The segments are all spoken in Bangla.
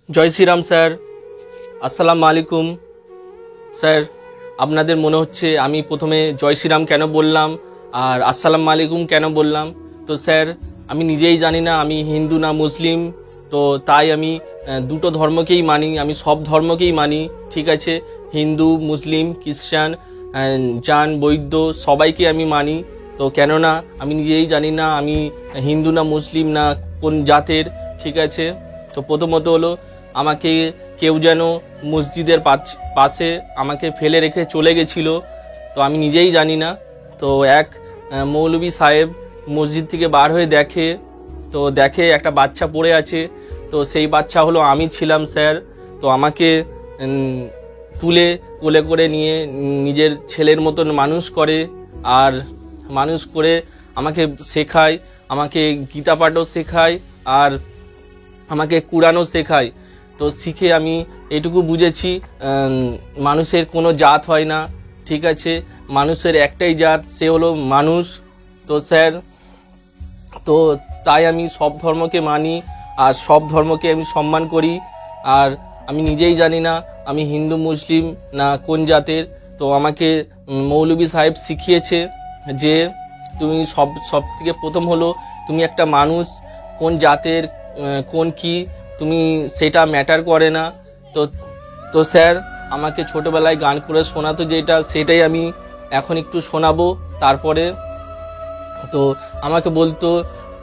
জয় শ্রীরাম স্যার, আসসালামু আলাইকুম। স্যার, আপনাদের মনে হচ্ছে আমি প্রথমে জয় শ্রীরাম কেন বললাম আর আসসালামু আলাইকুম কেন বললাম। তো স্যার, আমি নিজেই জানি না আমি হিন্দু না মুসলিম, তো তাই আমি দুটো ধর্মকেই মানি, আমি সব ধর্মকেই মানি। ঠিক আছে, হিন্দু, মুসলিম, খ্রিস্টান, জান, বৌদ্ধ সবাইকে আমি মানি। তো কেননা আমি নিজেই জানি না আমি হিন্দু না মুসলিম না কোন জাতের। ঠিক আছে, তো প্রথমত হলো আমাকে কেউ যেন মসজিদের পাশে আমাকে ফেলে রেখে চলে গেছিল, তো আমি নিজেই জানি না। তো এক মৌলভী সাহেব মসজিদ থেকে বার হয়ে দেখে একটা বাচ্চা পড়ে আছে, তো সেই বাচ্চা হলো আমি ছিলাম স্যার। তো আমাকে তুলে কোলে করে নিয়ে নিজের ছেলের মতন মানুষ করে, আর মানুষ করে আমাকে শেখায়, আমাকে গীতা পাঠও শেখায় আর আমাকে কুরআনও শেখায়। তো শিখে আমি এটুকু বুঝেছি মানুষের কোনো জাত হয় না। ঠিক আছে, মানুষের একটাই জাত, সে হলো মানুষ। তো স্যার, তো তাই আমি সব ধর্মকে মানি আর সব ধর্মকে আমি সম্মান করি। আর আমি নিজেই জানি না আমি হিন্দু মুসলিম না কোন জাতের। তো আমাকে মৌলভী সাহেব শিখিয়েছে যে তুমি সব থেকে প্রথম হলো তুমি একটা মানুষ, কোন জাতের কোন কি তুমি সেটা ম্যাটার করে না। তো স্যার আমাকে ছোটবেলায় গান করে শোনাতো সেটাই আমি এখন একটু শোনাবো। তারপরে তো আমাকে বলতো,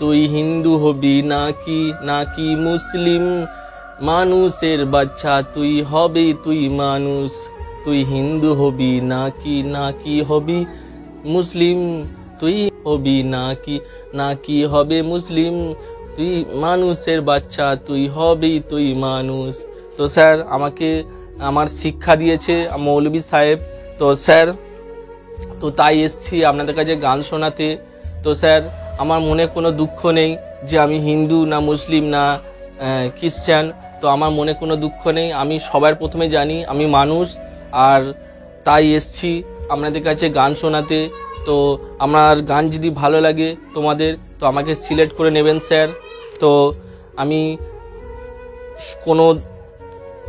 তুই হিন্দু হবি নাকি মুসলিম, মানুষের বাচ্চা তুই হবে তুই মানুষ, তুই হিন্দু হবি নাকি হবি মুসলিম, তুই হবি নাকি হবে মুসলিম, তুই মানুষের বাচ্চা তুই হবেই তুই মানুষ। তো স্যার আমাকে আমার শিক্ষা দিয়েছে মৌলভী সাহেব। তো স্যার, তো তাই এসছি আপনাদের কাছে গান শোনাতে। তো স্যার, আমার মনে কোনো দুঃখ নেই যে আমি হিন্দু না মুসলিম না খ্রিস্টান। তো আমার মনে কোনো দুঃখ নেই, আমি সবার প্রথমে জানি আমি মানুষ, আর তাই এসছি আপনাদের কাছে গান শোনাতে। তো আমার গান যদি ভালো লাগে তোমাদের, তো আমাকে সিলেক্ট করে নেবেন স্যার। তো আমি কোনো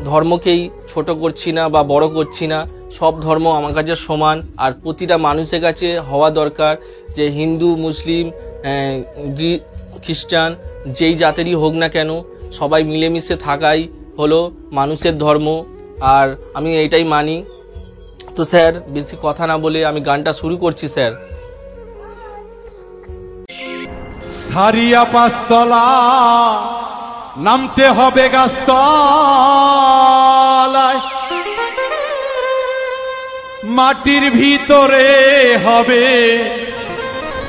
ধর্মকেই ছোট করছি না বা বড় করছি না, সব ধর্ম আমার কাছে সমান। আর প্রতিটা মানুষের কাছে হওয়া দরকার যে হিন্দু মুসলিম খ্রিস্টান যেই জাতেরই হোক না কেন, সবাই মিলেমিশে থাকাই হলো মানুষের ধর্ম, আর আমি এইটাই মানি। তো স্যার, বেশি কথা না বলে আমি গানটা শুরু করছি স্যার। সারিয়া পাঁচতলা নামতে হবে গাছতলায়, মাটির ভিতরে হবে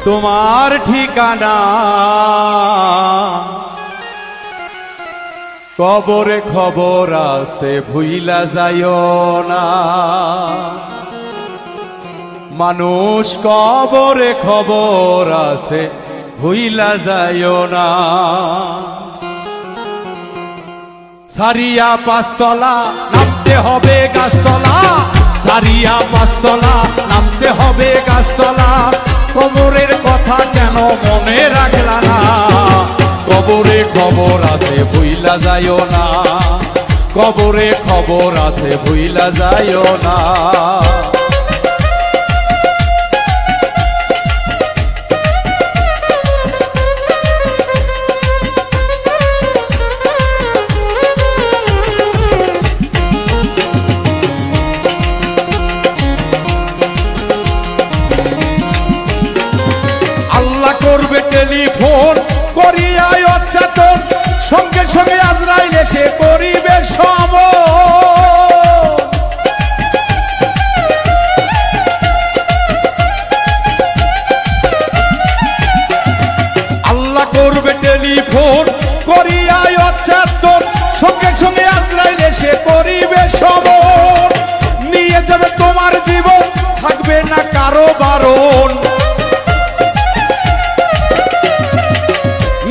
তোমার ঠিকানা, কবরে খবর আছে ভুইলা যাইও না, মানুষ কবরে খবর আছে ভুইলা যাইও না। সারিয়া পাঁচতলা নামতে হবে গাছতলা, সারিয়া পাঁচতলা নামতে হবে গাছতলা, কবরের কথা কেন মনে রাখলা না, কবরে খবর আছে ভুইলা যাইও না, কবরে খবর আছে ভুইলা যাইও না। করবে টেলিফোন করিয়া অচেতন, সঙ্গে সঙ্গে আজরাইল এসে করিবে সমন, আল্লাহ করবে টেলিফোন করিয়া অচেতন, সঙ্গে সঙ্গে আজরাইল এসে করিবে সমন, নিয়ে যাবে তোমার জীবন থাকবে না কারো বারণ,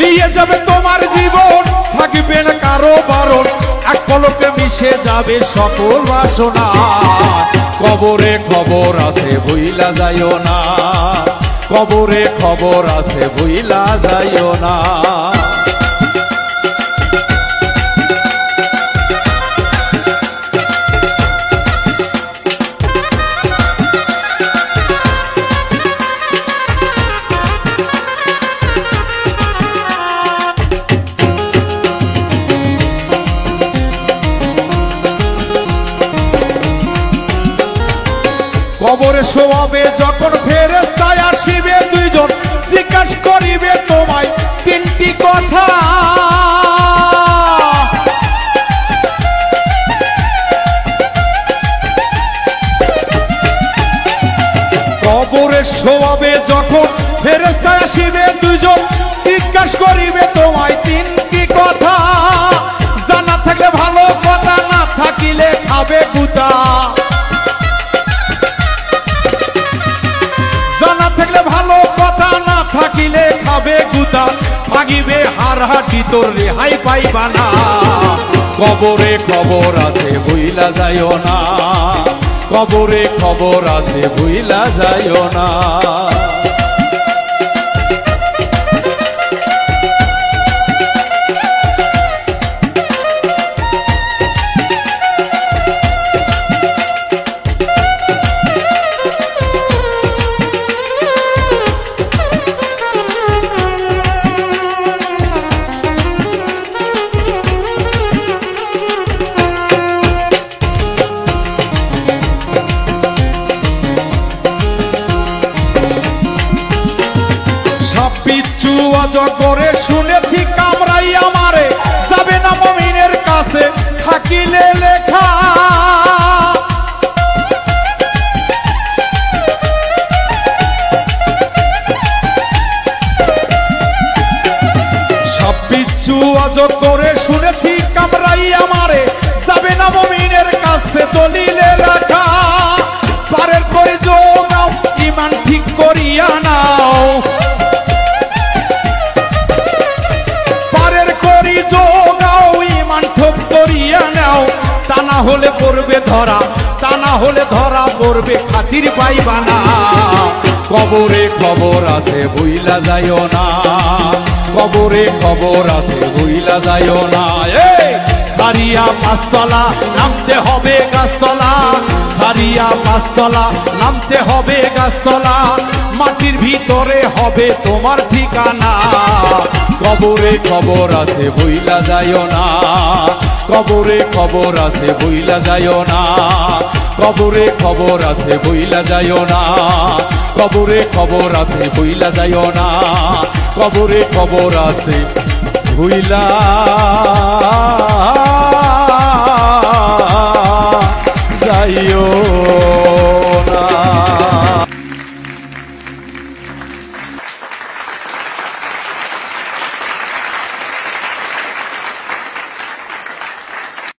নিয়ে যাবে তোমার জীবন থাকবে না কারো বারণ, এক পলকে মিশে যাবে সকল বাসনা, কবরে খবর আছে ভুইলা যাইও না, কবরে খবর আছে ভুইলা যাইও না। শোয়াবে যখন ফেরেশতায় আসিবে দুইজন, জিজ্ঞাসা করিবে তোমায় তিনটি কথা। কবরে শোয়াবে যখন ফেরেশতায় আসিবে দুইজন, জিজ্ঞাসা করিবে তোমায় তিনটি কথা। জানা থাকলে ভালো কথা, না থাকিলে খাবে গুতা। জানা থাকলে ভালো কথা, না থাকিলে খাবে গুতা। ভাগিবে হাড়হাটি তোর রেহাই পাইবা না। কবরে খবর আছে ভুইলা যাইও না, কবরে খবর আছে ভুইলা যাইও না। বিচ্ছু অজগরে শুনেছি কামড়াই আমারে, যাবে না মুমিনের কাছে থাকিলে লেখা। সব বিচ্ছু অজগরে শুনেছি কামড়াই আমারে, যাবে না মুমিনের কাছে দলিলে লেখা। পারের করে যোগাও, ঈমান ঠিক করিয়া নাও। যোগাও ঈমান ঠিক করিয়া নাও, তা না হলে পড়বে ধরা, তা না হলে ধরা পড়বে, খাতির পাইবা না। কবরে খবর আছে ভুইলা যাইও না, কবরে খবর আছে ভুইলা যাইও না। সারিয়া পাঁচতলা নামতে হবে গাছতলা, সারিয়া পাঁচতলা নামতে হবে গাছতলা। মাটির ভিতরে হবে তোমার ঠিকানা। কবরে খবর আছে ভুইলা যাইও না, কবরে খবর আছে ভুইলা যাইও না, কবরে খবর আছে ভুইলা যাইও না, কবরে খবর আছে ভুইলা যাইও না, কবরে খবর আছে ভুইলা যাইও